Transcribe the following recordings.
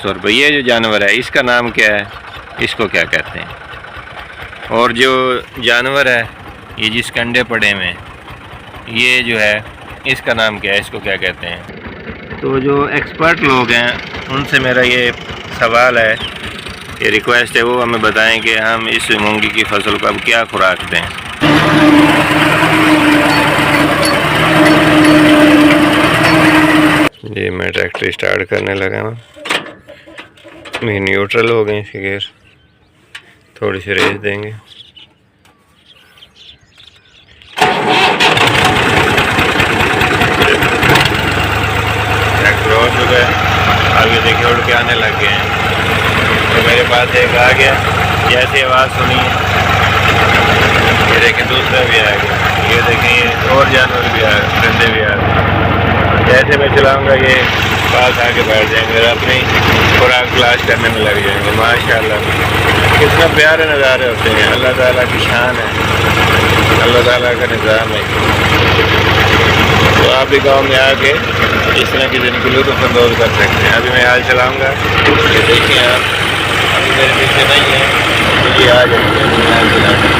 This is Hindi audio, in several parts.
और ये जो जानवर है इसका नाम क्या है, इसको क्या कहते हैं? और जो जानवर है ये जिसके अंडे पड़े हुए हैं, ये जो है इसका नाम क्या है, इसको क्या कहते हैं? तो जो एक्सपर्ट लोग हैं उनसे मेरा ये सवाल है, ये रिक्वेस्ट है, वो हमें बताएं कि हम इस मूंगी की फसल को अब क्या खुराक दें। ये मैं ट्रैक्टर स्टार्ट करने लगा हूँ, ये न्यूट्रल हो गए, इसके गियर थोड़ी सी रेस देंगे। ट्रैक्टर हो चुका है, अब ये देखिए उड़ के आने लग गए हैं। तो मेरे पास एक आ गया, जैसे आवाज़ सुनी है ये देखें दूसरा भी आ गया, ये देखें ये और जानवर भी आ गए, परिंदे भी आ गए। जैसे मैं चलाऊँगा ये पास आके बैठ जाएंगे और अपनी खुराक तलाश करने में लग जाएंगे। माशाल्लाह कितना प्यारे नज़ारे होते हैं, अल्लाह ताला की शान है, अल्लाह ताला का निज़ाम है। तो आप भी गांव में आके इस तरह की ज़िंदगी लुत्फ़ अंदोज़ कर सकते हैं। अभी मैं हाल चलाऊँगा, ये देखिए आप, अभी मेरे पीछे नहीं है तो ये आ जाएंगे हाल चलाकर।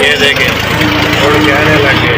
ये देखें उड़ के आने लगे।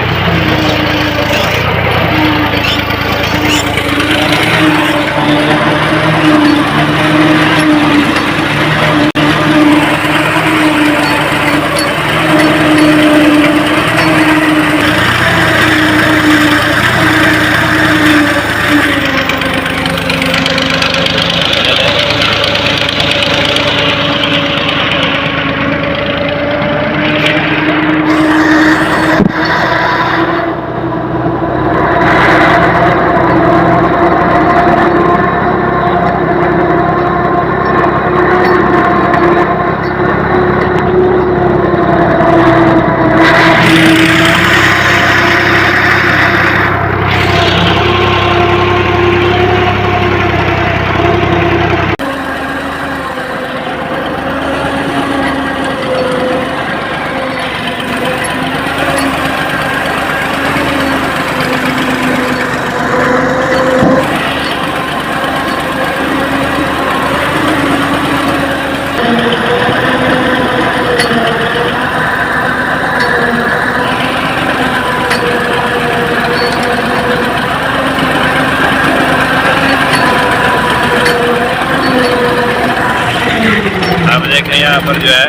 देखें यहाँ पर जो है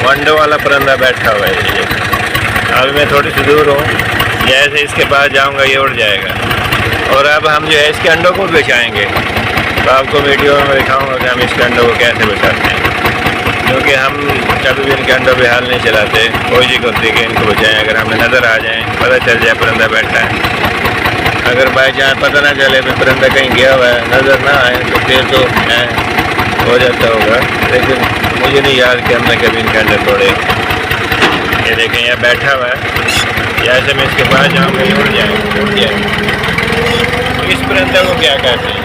वंडो वाला परिंदा बैठा हुआ है। ये अब मैं थोड़ी सी दूर हूँ, जैसे इसके पास जाऊँगा ये उड़ जाएगा। और अब हम जो है इसके अंडों को बचाएंगे, तो आपको वीडियो में दिखाऊंगा कि हम इसके अंडों को कैसे बचाते हैं, क्योंकि हम कभी भी इनके अंडों पे हाल नहीं चलाते। कोशिश होती है कि इनको बचाएं। अगर हमें नज़र आ जाए, पता चल जाए परिंदा बैठा है, अगर बाई चांस पता ना चले तो परिंदा कहीं गया हुआ है, नज़र ना आए तो फिर तो हो जाता होगा, लेकिन मुझे नहीं याद कि हमने कभी इनके अंडे तोड़े। ये देखें यहाँ बैठा हुआ है, जैसे मैं इसके पास जाऊँगा ये उड़ जाए। इस परिंदे को क्या कहते हैं,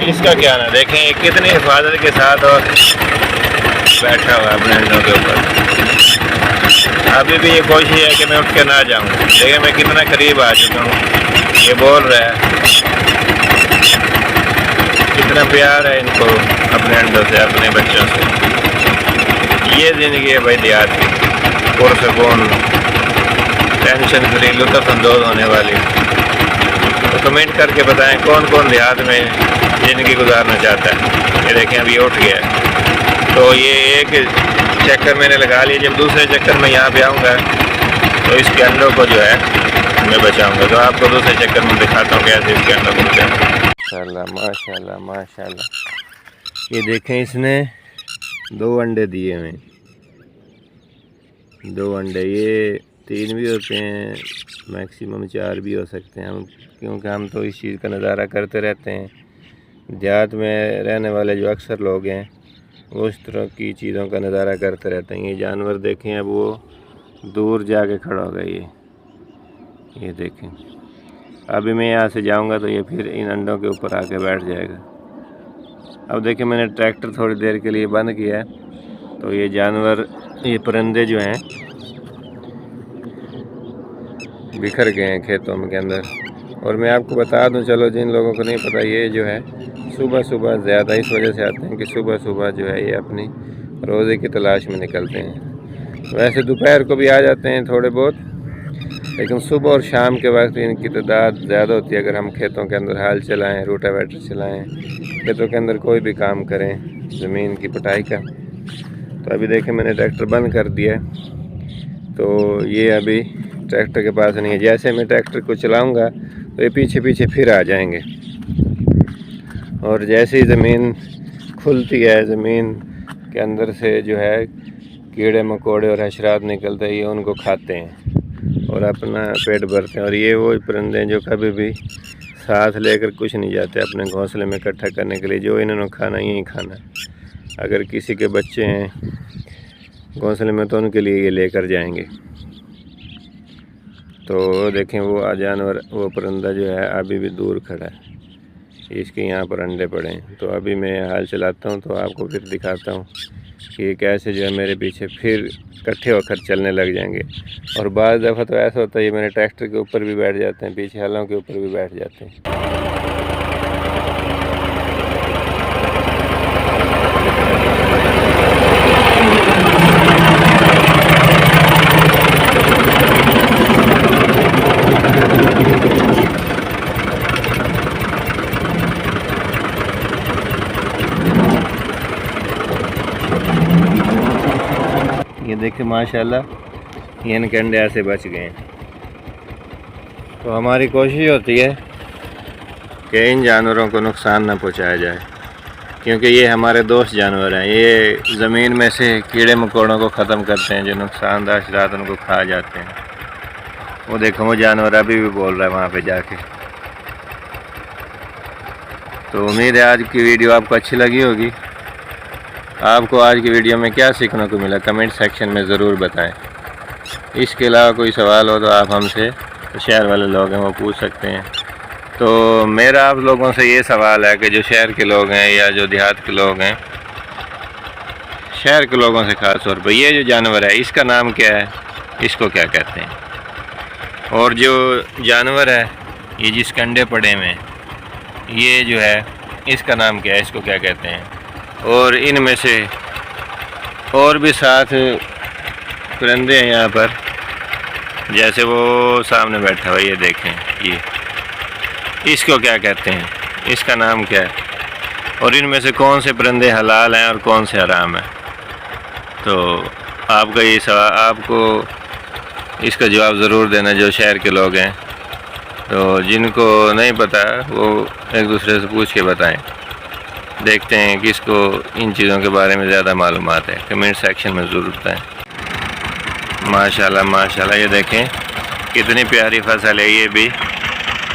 इसका क्या ना, देखें ये कितनी हिफाजत के साथ और बैठा हुआ है अपने अंडों के ऊपर। अभी भी ये कोशिश है कि मैं उठ के ना जाऊँ, देखिए मैं कितना करीब आ चुका हूँ। ये बोल रहा है, कितना प्यार है इनको अपने अंडों से, अपने बच्चों से। ये ज़िंदगी है भाई देहात की, पुरसकून, टेंशन फ्री, लुत्फ़ अंदोज़ होने वाली। तो कमेंट करके बताएं कौन कौन देहात में ज़िंदगी गुजारना चाहता है। ये देखें अभी उठ गया, तो ये एक चक्कर मैंने लगा लिया। जब दूसरे चक्कर में यहाँ पे आऊँगा तो इसके अंडों को जो है मैं बचाऊँगा। तो आपको दूसरे चक्कर में दिखाता हूँ कैसे इसके अंडों को बचाऊँगा। माशाल्लाह माशाल्लाह माशाल्लाह। ये देखें इसने 2 अंडे दिए हुए, 2 अंडे, ये 3 भी होते हैं, मैक्सिमम 4 भी हो सकते हैं। हम क्योंकि हम तो इस चीज़ का नज़ारा करते रहते हैं। देहात में रहने वाले जो अक्सर लोग हैं वो इस तरह की चीज़ों का नज़ारा करते रहते हैं। ये जानवर देखें अब वो दूर जाके खड़ा होगा। ये देखें, अभी मैं यहाँ से जाऊँगा तो ये फिर इन अंडों के ऊपर आके बैठ जाएगा। अब देखिए मैंने ट्रैक्टर थोड़ी देर के लिए बंद किया है, तो ये जानवर, ये परिंदे जो हैं बिखर गए हैं खेतों के अंदर। और मैं आपको बता दूं, चलो जिन लोगों को नहीं पता, ये जो है सुबह सुबह ज़्यादा इस वजह से आते हैं कि सुबह सुबह जो है ये अपनी रोज़े की तलाश में निकलते हैं। वैसे दोपहर को भी आ जाते हैं थोड़े बहुत, लेकिन सुबह और शाम के वक्त इनकी तादाद ज़्यादा होती है। अगर हम खेतों के अंदर हाल चलाएं, रोटावेटर चलाएं, खेतों के अंदर कोई भी काम करें ज़मीन की पिटाई का। तो अभी देखें मैंने ट्रैक्टर बंद कर दिया है, तो ये अभी ट्रैक्टर के पास नहीं है। जैसे मैं ट्रैक्टर को चलाऊंगा तो ये पीछे पीछे फिर आ जाएंगे, और जैसे ही ज़मीन खुलती है, ज़मीन के अंदर से जो है कीड़े मकोड़े और हशरात निकलते हैं, ये उनको खाते हैं और अपना पेट भरते हैं। और ये वो परिंदे जो कभी भी साथ लेकर कुछ नहीं जाते अपने घोंसले में इकट्ठा करने के लिए। जो इन्होंने खाना यही खाना। अगर किसी के बच्चे हैं घोंसले में तो उनके लिए ये लेकर जाएंगे। तो देखें वो जानवर, वो परिंदा जो है अभी भी दूर खड़ा है, इसके यहाँ पर अंडे पड़े हैं। तो अभी मैं हाल चलाता हूँ तो आपको फिर दिखाता हूँ कि ये कैसे जो है मेरे पीछे फिर इकट्ठे होकर चलने लग जाएंगे। और बाज़ दफ़ा तो ऐसा होता है ये मेरे ट्रैक्टर के ऊपर भी बैठ जाते हैं, पीछे हलों के ऊपर भी बैठ जाते हैं। ये देखिए माशाल्लाह ये इनके अंडे ऐसे बच गए हैं। तो हमारी कोशिश होती है कि इन जानवरों को नुकसान ना पहुंचाया जाए, क्योंकि ये हमारे दोस्त जानवर हैं। ये ज़मीन में से कीड़े मकोड़ों को ख़त्म करते हैं, जो नुकसानदार हशरात उनको खा जाते हैं। वो देखो वो जानवर अभी भी बोल रहा है वहाँ पे जाके। तो उम्मीद है आज की वीडियो आपको अच्छी लगी होगी। आपको आज की वीडियो में क्या सीखने को मिला कमेंट सेक्शन में ज़रूर बताएं। इसके अलावा कोई सवाल हो तो आप हमसे, तो शहर वाले लोग हैं वो पूछ सकते हैं। तो मेरा आप लोगों से ये सवाल है कि जो शहर के लोग हैं या जो देहात के लोग हैं, शहर के लोगों से ख़ास तौर पर ये जो जानवर है इसका नाम क्या है, इसको क्या कहते हैं? और जो जानवर है ये जिसके अंडे पड़े हुए हैं ये जो है इसका नाम क्या है, इसको क्या कहते हैं? और इनमें से और भी 7 परिंदे हैं यहाँ पर, जैसे वो सामने बैठा हुआ ये देखें, ये इसको क्या कहते हैं, इसका नाम क्या है? और इनमें से कौन से परिंदे हलाल हैं और कौन से हराम हैं? तो आपका ये सवाल, आपको इसका जवाब ज़रूर देना जो शहर के लोग हैं। तो जिनको नहीं पता वो एक दूसरे से पूछ के बताएं। देखते हैं किसको इन चीज़ों के बारे में ज़्यादा मालूमात है, कमेंट सेक्शन में ज़रूर बताएं। माशाल्लाह माशाल्लाह ये देखें कितनी प्यारी फसल है। ये भी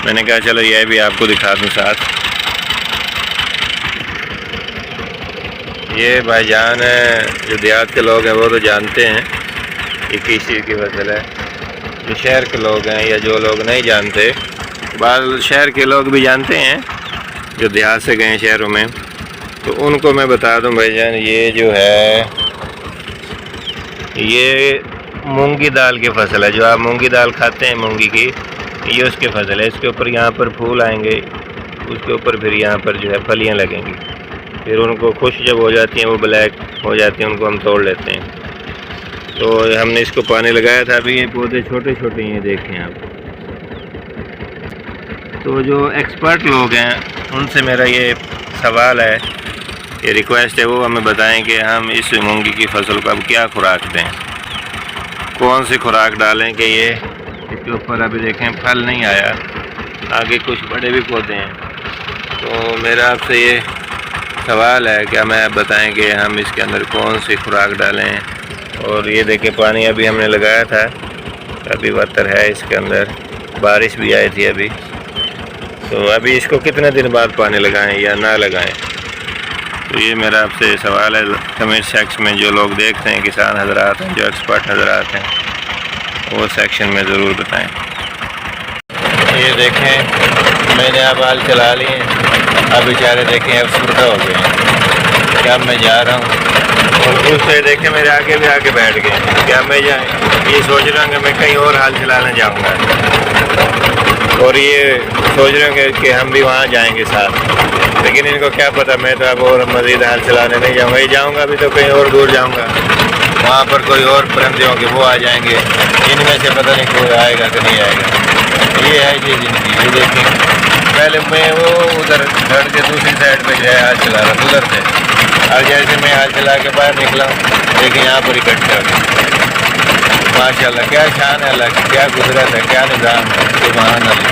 मैंने कहा चलो ये भी आपको दिखा दूँ साथ। ये भाईजान जो देहात के लोग हैं वो तो जानते हैं ये किस चीज़ की फसल है। जो शहर के लोग हैं या जो लोग नहीं जानते, बाल शहर के लोग भी जानते हैं जो देहात से गए शहरों में, तो उनको मैं बता दूं भाईजान, ये जो है ये मूंगी दाल की फसल है। जो आप मूंगी दाल खाते हैं मूंगी की, ये उसकी फसल है। इसके ऊपर यहाँ पर फूल आएंगे, उसके ऊपर फिर यहाँ पर जो है फलियाँ लगेंगी। फिर उनको खुश जब हो जाती हैं, वो ब्लैक हो जाती हैं, उनको हम तोड़ लेते हैं। तो हमने इसको पानी लगाया था। अभी ये पौधे छोटे छोटे हैं, देखें आप। तो जो एक्सपर्ट लोग हैं उनसे मेरा ये सवाल है, ये रिक्वेस्ट है, वो हमें बताएं कि हम इस मूंगी की फसल को अब क्या खुराक दें, कौन सी खुराक डालें कि ये इसके ऊपर अभी देखें फल नहीं आया, आगे कुछ बड़े भी पौधे हैं। तो मेरा आपसे ये सवाल है कि हमें आप बताएं कि हम इसके अंदर कौन सी खुराक डालें। और ये देखें पानी अभी हमने लगाया था, अभी वतर है इसके अंदर, बारिश भी आई थी अभी। तो अभी इसको कितने दिन बाद पानी लगाएं या ना लगाएं? तो ये मेरा आपसे सवाल है। कमेंट सेक्शन में जो लोग देखते हैं, किसान हजरात हैं, जो एक्सपर्ट हजरात हैं, वो सेक्शन में ज़रूर बताएं। ये देखें मैंने अब हाल चला लिए, अब बेचारे देखें अब सुरदा हो गए हैं। क्या मैं जा रहा हूँ और खुद से देखे मेरे आगे भी आके बैठ गए। क्या मैं ये सोच रहा हूँ कि मैं कहीं और हाल चलाने जाऊँगा, और ये सोच रहे हैं कि हम भी वहाँ जाएंगे साथ, लेकिन इनको क्या पता मैं तो अब और मज़ीद हाल चलाने नहीं जाऊँगा। ये जाऊँगा अभी तो कहीं और दूर जाऊँगा, वहाँ पर कोई और परिंदे होंगे वो आ जाएंगे, इनमें से पता नहीं कोई आएगा कि नहीं आएगा। ये है ये ज़िंदगी। ये देखें, पहले मैं वो उधर घर के दूसरी साइड पे जो है हाल चला रहा था उधर से, और जैसे मैं हाल चला के बाहर निकला लेकिन यहाँ पर इकट्ठे हो गए। माशाल्लाह, क्या शान है अल्लाह की, क्या कुदरत है, क्या निज़ाम है, सुभान अल्लाह।